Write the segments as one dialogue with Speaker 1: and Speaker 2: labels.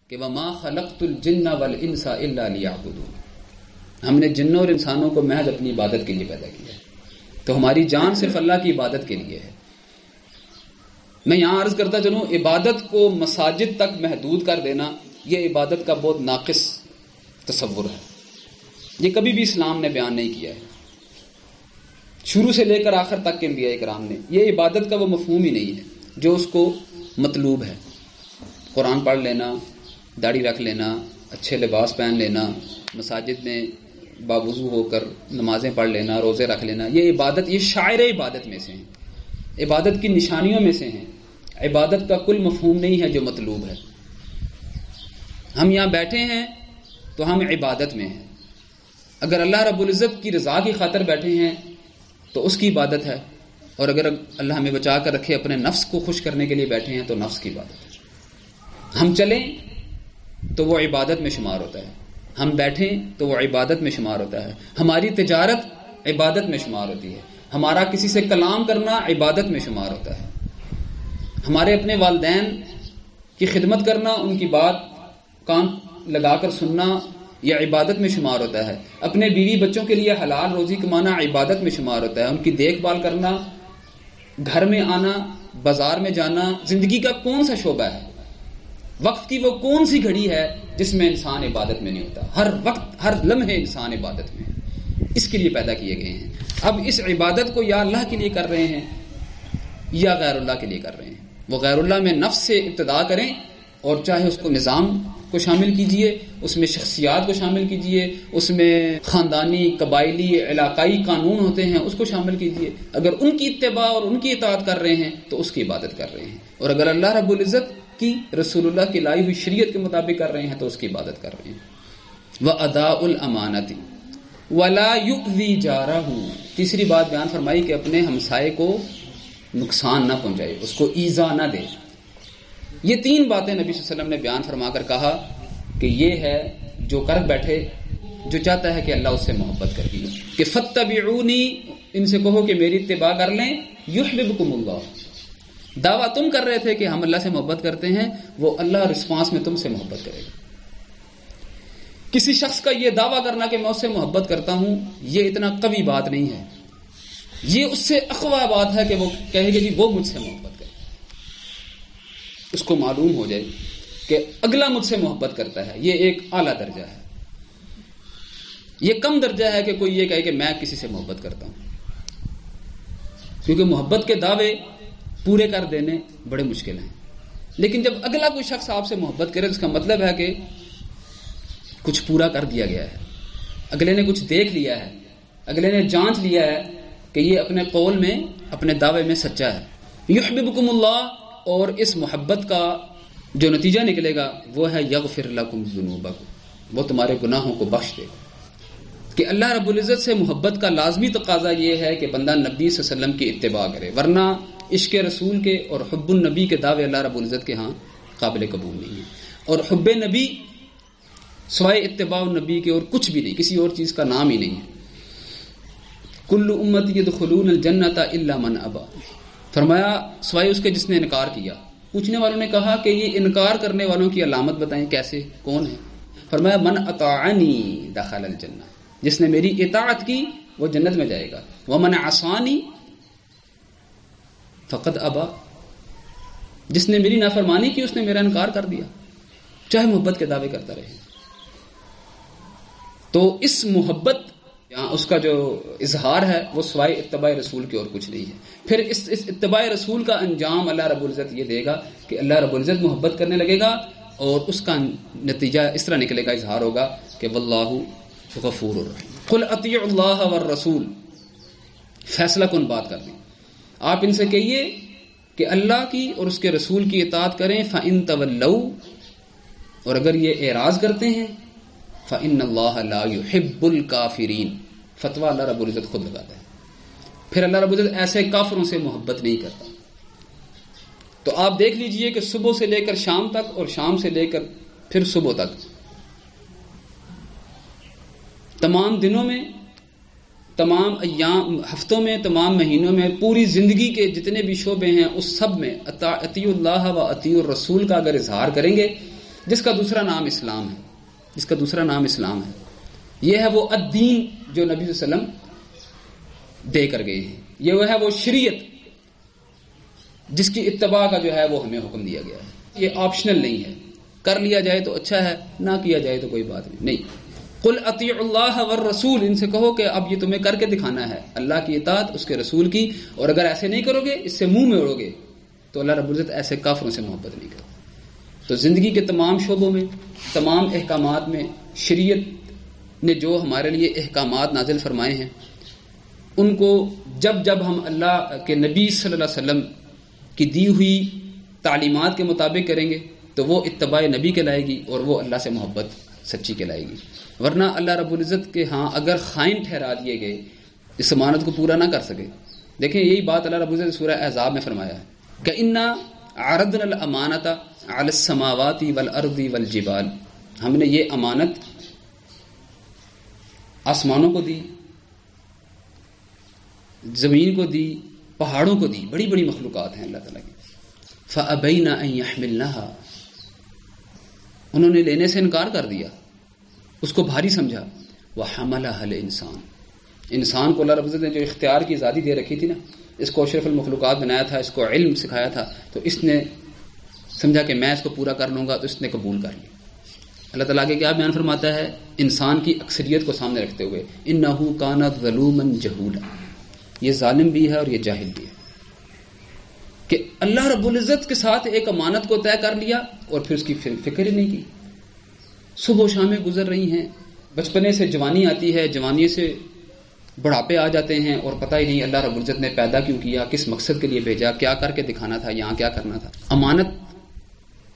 Speaker 1: کہ وما خلقت الجن والانس الا لیعبدون، ہم نے جنوں اور انسانوں کو محض اپنی عبادت کے لیے پیدا کیا ہے، تو ہماری جان صرف اللہ کی عبادت کے لیے ہے۔ میں یہاں عرض کرتا چلوں، عبادت کو مساجد تک محدود کر دینا یہ عبادت کا بہت ناقص تصور ہے، یہ کبھی بھی اسلام نے بیان نہیں کیا ہے، شروع سے لے کر آخر تک کے انبیاء کرام نے، یہ عبادت کا وہ مفہوم ہی نہیں ہے جو اس کو مطلوب ہے۔ قرآن پڑھ لینا، داڑھی رکھ لینا، اچھے لباس پہن لینا، مساجد میں باوضو ہو کر نمازیں پڑھ لینا، روزے رکھ لینا، یہ عبادت، یہ شاعر عبادت میں سے ہیں، عبادت کی نشانیوں میں سے ہیں، عبادت کا کل مفہوم نہیں ہے جو مطلوب ہے۔ ہم یہاں بیٹھے ہیں تو ہم عبادت میں ہیں، اگر اللہ رب العزت کی رضا کی خاطر بیٹھے ہیں تو اس کی عبادت ہے، اور اگر اللہ ہمیں بچا کر رکھے اپنے نفس کو خوش کرنے کے لیے بیٹھے ہیں تو نفس کی عبادت ہے۔ ہم چلیں تو وہ عبادت میں شمار ہوتا ہے، ہم بیٹھیں تو وہ عبادت میں شمار ہوتا ہے، ہماری تجارت عبادت میں شمار ہوتی ہے، ہمارا کسی سے کلام کرنا عبادت میں شمار ہوتا ہے، ہمارے اپنے والدین کی خدمت کرنا، ان کی بات کان لگا کر سننا، یہ عبادت میں شمار ہوتا ہے، اپنے بیوی بچوں کے لیے حلال روزی کمانا عبادت میں شمار ہوتا ہے، ان کی دیکھ بھال کرنا، گھر میں آنا، بازار میں جانا، زندگی کا کون سا شعبہ ہے، وقت کی وہ کون سی گھڑی ہے جس میں انسان عبادت میں نہیں ہوتا؟ ہر وقت، ہر لمحے انسان عبادت میں ہے، اس کے لیے پیدا کیے گئے ہیں۔ اب اس عبادت کو یا اللہ کے لیے کر رہے ہیں یا غیر اللہ کے لیے کر رہے ہیں، وہ غیر اللہ میں نفس سے ابتدا کریں، اور چاہے اس کو نظام کو شامل کیجئے، اس میں شخصیات کو شامل کیجئے، اس میں خاندانی، قبائلی، علاقائی قانون ہوتے ہیں، اس کو شامل کیجئے، اگر ان کی اتباع اور ان کی اطاعت کر رہے ہیں تو اس کی عبادت کر رہے ہیں، اور اگر اللہ رب العزت کی، رسول اللہ کی لائی ہوئی شریعت کے مطابق کر رہے ہیں تو اس کی عبادت کر رہے ہیں۔ وَأَدَاءُ الْأَمَانَةِ وَلَا يُؤْذِي جَارَهُ، تیسری بات بیان فرمائی کہ اپنے ہمسائے کو نقصان نہ پہنچائے، اس کو ایذا نہ دے۔ یہ تین باتیں نبی صلی اللہ علیہ وسلم نے بیان فرما کر کہا کہ یہ ہے جو کر بیٹھے، جو چاہتا ہے کہ اللہ اس سے محبت کر دی، کہ فَاتَّبِعُونِي، ان سے کہو کہ میری اتباع کر لیں، يُحْبِبْكُمُ اللَّهُ، دعویٰ تم کر رہے تھے کہ ہم اللہ سے محبت کرتے ہیں، وہ اللہ رسپانس میں تم سے محبت کرے گا۔ کسی شخص کا یہ دعویٰ کرنا کہ میں اس سے محبت کرتا ہوں، یہ اتنا قوی بات نہیں ہے، یہ اس سے اقوی بات ہے کہ وہ کہے گا جی وہ مجھ سے محبت کرے، اس کو معلوم ہو جائے کہ اگلا مجھ سے محبت کرتا ہے، یہ ایک اعلیٰ درجہ ہے۔ یہ کم درجہ ہے کہ کوئی یہ کہے کہ میں کسی سے محبت کرتا ہوں، کیونکہ محبت کے دعوے پورے کر دینے بڑے مشکل ہیں، لیکن جب اگلا کوئی شخص آپ سے محبت کرے تو اس کا مطلب ہے کہ کچھ پورا کر دیا گیا ہے، اگلے نے کچھ دیکھ لیا ہے، اگلے نے جانچ لیا ہے کہ یہ اپنے قول میں، اپنے دعوے میں سچا ہے۔ یحببکم اللہ، اور اس محبت کا جو نتیجہ نکلے گا وہ ہے یغفر لکم ذنوبکم، وہ تمہارے گناہوں کو بخش دے گا۔ کہ اللہ رب العزت سے محبت کا لازمی تقاضا یہ ہے کہ بندہ نبی صلی اللہ علیہ وسلم کی اتباع کرے، ورنہ عشق رسول کے اور حب النبی کے دعوے اللہ رب العزت کے ہاں قابل قبول نہیں ہیں، اور حب نبی سوائے اتباع النبی کے اور کچھ بھی نہیں، کسی اور چیز کا نام ہی نہیں ہے۔ کل امتی یدخلون الجنۃ الا من ابا، فرمایا سوائے اس کے جس نے انکار کیا۔ پوچھنے والوں نے کہا کہ یہ انکار کرنے والوں کی علامت بتائیں، کیسے، کون ہے؟ فرمایا من اطاعنی دخل الجنہ، جس نے میری اطاعت کی وہ جنت میں جائے گا، ومن عصانی فقد ابا، جس نے میری نافرمانی کی اس نے میرا انکار کر دیا، چاہے محبت کے دعوے کرتا رہے۔ تو اس محبت اس کا جو اظہار ہے وہ سوائے اتباع رسول کے اور کچھ نہیں ہے۔ پھر اس اتباع رسول کا انجام اللہ رب العزت یہ دے گا کہ اللہ رب العزت محبت کرنے لگے گا، اور اس کا نتیجہ اس طرح نکلے گا، اظہار ہوگا کہ واللہ غفور الرحیم۔ قل اطیعوا اللہ والرسول، فیصلہ کن بات کر دیں، آپ ان سے کہیے کہ اللہ کی اور اس کے رسول کی اطاعت کریں، فَإِن تَوَلَّوْا، اور اگر یہ اعراض کرتے ہیں، فَإِنَّ اللَّهَ لَا يُحِبُّ الْكَافِرِينَ، فتویٰ اللہ رب العزت خود لگاتا ہے، پھر اللہ رب العزت ایسے کافروں سے محبت نہیں کرتا۔ تو آپ دیکھ لیجئے کہ صبح سے لے کر شام تک اور شام سے لے کر پھر صبح تک، تمام دنوں میں، تمام ایام، ہفتوں میں، تمام مہینوں میں، پوری زندگی کے جتنے بھی شعبے ہیں اس سب میں اطیعوا اللہ و اطیعوا الرسول کا اگر اظہار کریں گے جس کا دوسرا نام اسلام ہے، جس کا دوسرا نام اسلام ہے. یہ ہے وہ الدین جو نبی صلی اللہ علیہ وسلم دے کر گئے ہیں. یہ وہ ہے وہ شریعت جس کی اتباع کا جو ہے وہ ہمیں حکم دیا گیا ہے. یہ آپشنل نہیں ہے، کر لیا جائے تو اچھا ہے، نہ کیا جائے تو کوئی بات نہیں. قل اطیعوا اللہ والرسول، ان سے کہو کہ اب یہ تمہیں کر کے دکھانا ہے، اللہ کی اطاعت، اس کے رسول کی. اور اگر ایسے نہیں کرو گے، اس سے منہ میں اڑو گے، تو اللہ رب العزت ایسے کافروں سے محبت نہیں کرتا. تو زندگی کے تمام شعبوں میں، تمام احکامات میں شریعت نے جو ہمارے لیے احکامات نازل فرمائے ہیں، ان کو جب جب ہم اللہ کے نبی صلی اللہ علیہ وسلم کی دی ہوئی تعلیمات کے مطابق کریں گے تو وہ اتباع نبی کہلائے گی اور وہ اللہ سے محبت سچی کہلائے گی. ورنہ اللہ رب العزت کے ہاں اگر خائن ٹھہرا دیے گئے، اس ضمانت کو پورا نہ کر سکے. دیکھیں یہی بات اللہ رب العزت نے سورہ احزاب میں فرمایا ہے کہ اِنَّا عَرَضْنَا الْأَمَانَةَ عَلَى السَّمَاوَاتِ وَالْأَرْضِ وَالْجِبَالِ، ہم نے یہ امانت آسمانوں کو دی، زمین کو دی، پہاڑوں کو دی، بڑی بڑی مخلوقات ہیں اللہ تعالیٰ کی. فَأَبَيْنَ أَن يَحْمِلْنَهَا، انہوں نے لینے سے انکار کر دیا، اس کو بھاری سمجھا. وَحَمَلَهَا الْإِنسَانُ، انسان کو اللہ رب العزت نے جو اختیار کی آزادی دے رکھی تھی نا، اس کو اشرف المخلوقات بنایا تھا، اس کو علم سکھایا تھا، تو اس نے سمجھا کہ میں اس کو پورا کر لوں گا، تو اس نے قبول کر لیا. اللہ تعالیٰ کے کیا بیان فرماتا ہے انسان کی اکثریت کو سامنے رکھتے ہوئے، إِنَّهُ كَانَ ظَلُومًا جَهُولًا، یہ ظالم بھی ہے اور یہ جاہل بھی ہے کہ اللہ رب العزت کے ساتھ ایک امانت کو طے کر لیا اور پھر اس کی فکر ہی نہیں کی. صبح و شامیں گزر رہی ہیں، بچپنے سے جوانی آتی ہے، جوانی سے بڑھاپے آ جاتے ہیں اور پتہ ہی نہیں اللہ رب العزت نے پیدا کیوں کیا، کس مقصد کے لیے بھیجا، کیا کر کے دکھانا تھا، یہاں کیا کرنا تھا. امانت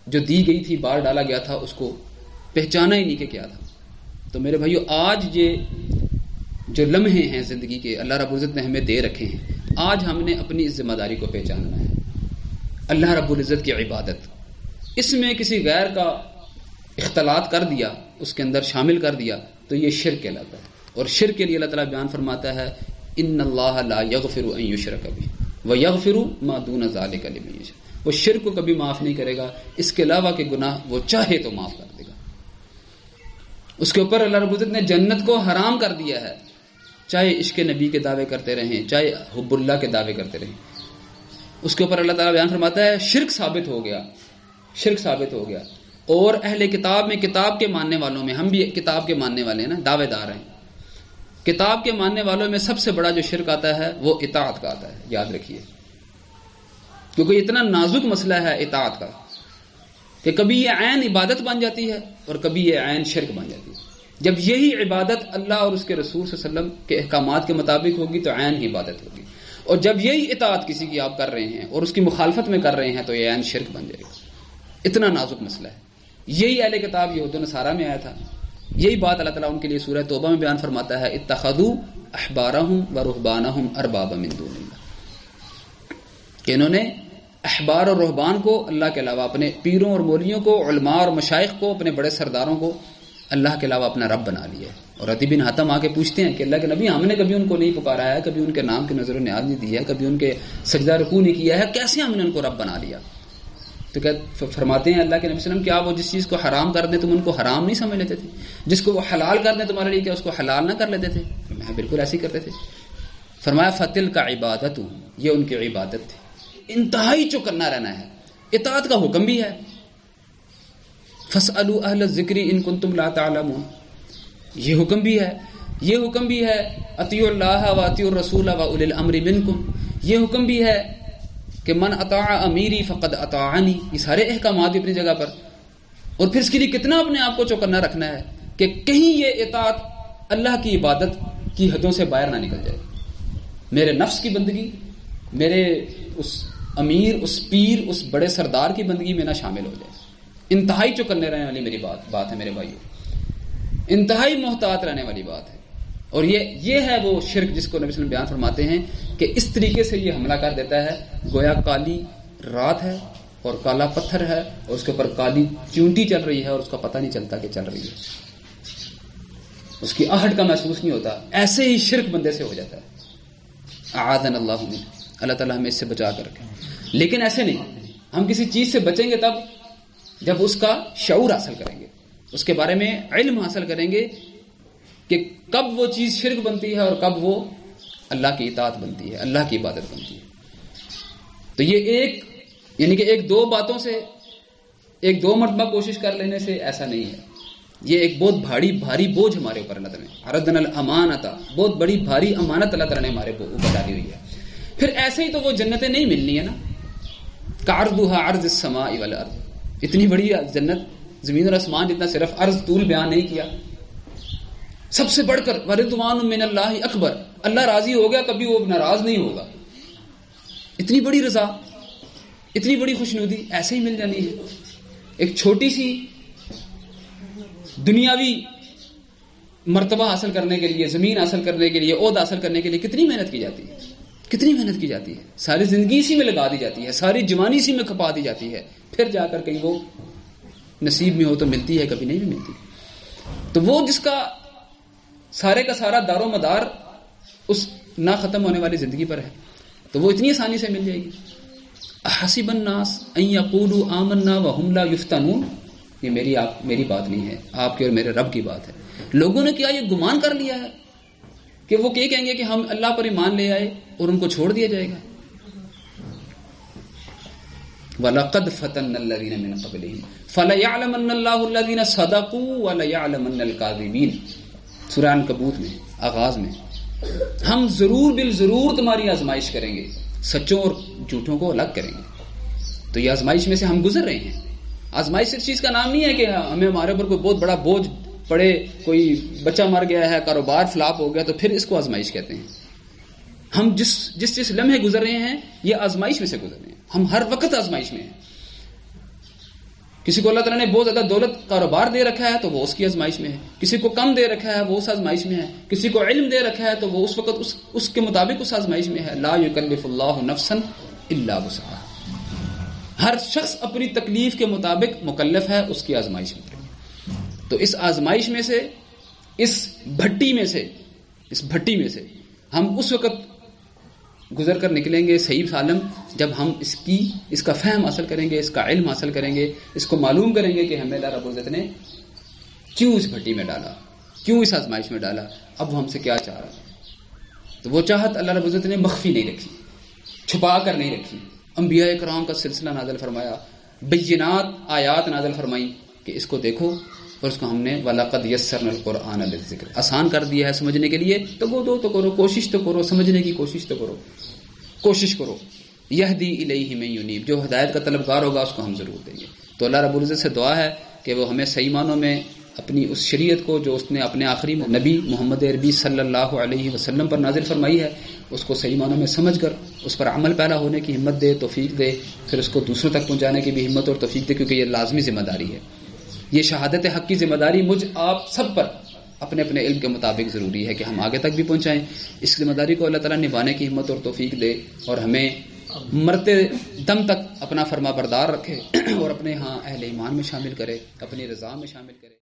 Speaker 1: جو دی گئی تھی، بار ڈالا گیا تھا، اس کو پہچانا ہی نہیں کہ کیا تھا. تو میرے بھائیو، آج یہ جو لمحے ہیں زندگی کے اللہ رب العزت نے ہمیں دے رکھے ہیں، آج ہم نے اپنی اس ذمہ داری کو پہچاننا ہے. اللہ رب العزت کی عبادت، اس میں کسی غیر کا اختلاط کر دیا، اس کے اندر شامل کر دیا، تو یہ شرک کہلاتا ہے. اور شرک کے لیے اللہ تعالیٰ بیان فرماتا ہے ان اللہ لا یغفر ان یشرک بہ ویغفر ما دون ذلک لمن یشاء، وہ شرک کو کبھی معاف نہیں کرے گا، اس کے علاوہ کے گناہ وہ چاہے تو معاف کر دے گا. اس کے اوپر اللہ رب العزت نے جنت کو حرام کر دیا ہے، چاہے عشق نبی کے دعوے کرتے رہیں، چاہے حب اللہ کے دعوے کرتے رہیں. اس کے اوپر اللہ تعالیٰ بیان فرماتا ہے شرک ثابت ہو گیا، شرک ثابت ہو گیا. اور اہل کتاب میں، کتاب کے ماننے والوں میں، ہم بھی کتاب کے ماننے والے ہیں نا، دعوے دار ہیں، کتاب کے ماننے والوں میں سب سے بڑا جو شرک آتا ہے وہ اطاعت کا آتا ہے. یاد رکھیے، کیونکہ اتنا نازک مسئلہ ہے اطاعت کا کہ کبھی یہ عین عبادت بن جاتی ہے اور کبھی یہ عین شرک بن جاتی ہے. جب یہی عبادت اللہ اور اس کے رسول صلی اللہ علیہ وسلم کے احکامات کے مطابق ہوگی تو عین ہی عبادت ہوگی، اور جب یہی اطاعت کسی کی آپ کر رہے ہیں اور اس کی مخالفت میں کر رہے ہیں تو یہ عین شرک بن جائے گا. اتنا نازک مسئلہ ہے. یہی اہل کتاب یہود و نصارہ میں آیا تھا. یہی بات اللہ تعالیٰ ان کے لیے سورہ توبہ میں بیان فرماتا ہے اتخذوا احبارهم ورهبانهم اربابا من دون اللہ، کہ انہوں نے احبار اور رہبان کو اللہ کے علاوہ، اپنے پیروں اور مولیوں کو، علماء اور مشائخ کو، اپنے بڑے سرداروں کو اللہ کے علاوہ اپنا رب بنا لیا ہے. اور عدی بن حاتم آ کے پوچھتے ہیں کہ اللہ کے نبی، ہم نے کبھی ان کو نہیں پکارا ہے، کبھی ان کے نام کی نظر و نیاز نہیں دی ہے، کبھی ان کے سجدہ رکوع نہیں کیا ہے، کیسے ہم نے ان کو رب بنا لیا؟ تو فرماتے ہیں اللہ کے نبی صلی اللہ علیہ وسلم، کیا وہ جس چیز کو حرام کر دیں تم ان کو حرام نہیں سمجھ لیتے تھے؟ جس کو وہ حلال کر دیں تمہارے لیے، کیا اس کو حلال نہ کر لیتے تھے؟ میں بالکل ایسے ہی کرتے تھے. فرمایا فتل کا عبادت، یہ ان کی عبادت تھی. انتہائی چوکنا رہنا ہے. اطاعت کا حکم بھی ہے، فاسألوا اہل الذکر ان کنتم لا تعلمون، یہ حکم بھی ہے. یہ حکم بھی ہے اطیعوا اللہ و اطیعوا الرسول و اولی الامر منکم، یہ حکم بھی ہے کہ من اطاع امیری فقد اطاعنی. یہ سارے احکامات اپنی جگہ پر. اور پھر اس کے لیے کتنا اپنے آپ کو چوکنا رکھنا ہے کہ کہیں یہ اطاعت اللہ کی عبادت کی حدوں سے باہر نہ نکل جائے، میرے نفس کی بندگی، میرے اس امیر، اس پیر، اس بڑے سردار کی بندگی میں نہ شامل ہو جائے. انتہائی چوکنے رہنے والی میری بات ہے میرے بھائیوں، انتہائی محتاط رہنے والی بات ہے. اور یہ ہے وہ شرک جس کو نبی صلی اللہ علیہ وسلم بیان فرماتے ہیں کہ اس طریقے سے یہ حملہ کر دیتا ہے گویا کالی رات ہے اور کالا پتھر ہے اور اس کے اوپر کالی چونٹی چل رہی ہے اور اس کا پتہ نہیں چلتا کہ چل رہی ہے، اس کی آہٹ کا محسوس نہیں ہوتا. ایسے ہی شرک بندے سے ہو جاتا ہے. اعاذنا اللہ منہ، اللہ تعالیٰ ہمیں اس سے بچا کر رکھے. لیکن ایسے نہیں، ہم کسی چیز سے بچیں گے تب جب اس کا شعور حاصل کریں گے، اس کے بارے میں علم حاصل کریں گے کہ کب وہ چیز شرک بنتی ہے اور کب وہ اللہ کی اطاعت بنتی ہے، اللہ کی عبادت بنتی ہے۔ تو یہ یعنی کہ ایک دو باتوں سے، ایک دو مرتبہ کوشش کر لینے سے ایسا نہیں ہے، یہ ایک بہت بھاری بوجھ ہمارے اوپر اللہ تعالیٰ نے عرضنا الامانۃ، بہت بڑی بھاری امانت اللہ تعالیٰ نے ہمارے اوپر ڈالی ہوئی ہے۔ پھر ایسے ہی تو وہ جنتیں نہیں ملنی ہے نا، کعرضھا عرض السماء والارض، اتنی بڑی جنت زمین اور آسمان جتنا صرف عرض طول بیان نہیں کیا، سب سے بڑھ کر ورضوان من اللہ اکبر، اللہ راضی ہو گیا کبھی وہ ناراض نہیں ہوگا، اتنی بڑی رضا، اتنی بڑی خوشنودی ایسے ہی مل جانی ہے۔ ایک چھوٹی سی دنیاوی مرتبہ حاصل کرنے کے لیے، زمین حاصل کرنے کے لیے، عہد حاصل کرنے کے لیے کتنی محنت کی جاتی ہے، کتنی محنت کی جاتی ہے، ساری زندگی اسی میں لگا دی جاتی ہے، ساری جوانی اسی میں کھپا دی جاتی ہے، پھر جا کر کہیں وہ نصیب میں ہو تو ملتی ہے، کبھی نہیں بھی ملتی۔ تو وہ جس کا سارے کا سارا دار و مدار اس نہ ختم ہونے والی زندگی پر ہے، تو وہ اتنی آسانی سے مل جائے گی۔ حسب الناس ان یقولوا آمنا وهم لا یفتنون، یہ میری بات نہیں ہے، آپ کے اور میرے رب کی بات ہے۔ لوگوں نے کیا یہ گمان کر لیا ہے کہ وہ کہیں گے کہ ہم اللہ پر ایمان لے آئے اور ان کو چھوڑ دیا جائے گا؟ وَلَقَدْ فَتَنَّ الَّذِينَ مِن قَبْلِهِمْ فَلَيَعْلَمَنَّ اللَّهُ الَّذِينَ صَدَقُوا وَلَيَعْلَمَنَّ الْكَاذِبِينَ۔ سورہ عنکبوت میں آغاز میں ہم بالضرور تمہاری آزمائش کریں گے، سچوں اور جھوٹوں کو الگ کریں گے۔ تو یہ آزمائش میں سے ہم گزر رہے ہیں۔ آزمائش اس چیز کا نام نہیں ہے کہ ہمیں ہمارے اوپر کوئی بہت بڑا بوجھ پڑے، کوئی بچہ مر گیا ہے، کاروبار فلاپ ہو گیا تو پھر اس کو آزمائش کہتے ہیں۔ ہم جس لمحے گزر رہے ہیں یہ آزمائش میں سے گزر رہے ہیں، ہم ہر وقت آزمائش میں ہیں۔ کسی کو اللہ تعالیٰ نے بہت زیادہ دولت کاروبار دے رکھا ہے تو وہ اس کی آزمائش میں ہے، کسی کو کم دے رکھا ہے وہ اس آزمائش میں ہے، کسی کو علم دے رکھا ہے تو وہ اس وقت اس کے مطابق اس آزمائش میں ہے۔ لا یکلف اللہ نفسا الا وسعہا، ہر شخص اپنی تکلیف کے مطابق مکلف ہے، اس کی آزمائش میں۔ تو اس آزمائش میں سے، اس بھٹی میں سے ہم اس وقت گزر کر نکلیں گے صحیح سالم جب ہم اس کا فہم حاصل کریں گے، اس کا علم حاصل کریں گے، اس کو معلوم کریں گے کہ ہمیں اللہ رب العزت نے کیوں اس بھٹی میں ڈالا، کیوں اس آزمائش میں ڈالا، اب وہ ہم سے کیا چاہ رہا ہے۔ تو وہ چاہت اللہ رب العزت نے مخفی نہیں رکھی، چھپا کر نہیں رکھی۔ انبیاء کرام کا سلسلہ نازل فرمایا، بینات آیات نازل فرمائی کہ اس کو دیکھو، اور اس کو ہم نے وَلَقَدْ يَسَّرْنَا الْقُرْآنَ لِلذِّكْرِ آسان کر دیا ہے سمجھنے کے لیے، تو کرو، کوشش تو کرو، سمجھنے کی کوشش کرو۔ یہدی الیہ من ینیب، جو ہدایت کا طلبگار ہوگا اس کو ہم ضرور دیں گے۔ تو اللہ رب العزت سے دعا ہے کہ وہ ہمیں صحیح معنوں میں اپنی اس شریعت کو جو اس نے اپنے آخری نبی محمد عربی صلی اللہ علیہ وسلم پر نازل فرمائی ہے، اس کو صحیح معنوں میں سمجھ کر اس پر عمل پیرا ہونے کی ہمت دے، توفیق دے، پھر اس کو دوسروں تک پہنچانے کی بھی ہمت اور توفیق دے، کیونکہ یہ لازمی ذمہ داری ہے۔ یہ شہادت حق کی ذمہ داری مجھ آپ سب پر اپنے اپنے علم کے مطابق ضروری ہے کہ ہم آگے تک بھی پہنچائیں۔ اس ذمہ داری کو اللہ تعالیٰ نبھانے کی ہمت اور توفیق دے، اور ہمیں مرتے دم تک اپنا فرما بردار رکھے اور اپنے ہاں اہل ایمان میں شامل کرے، اپنی رضا میں شامل کرے۔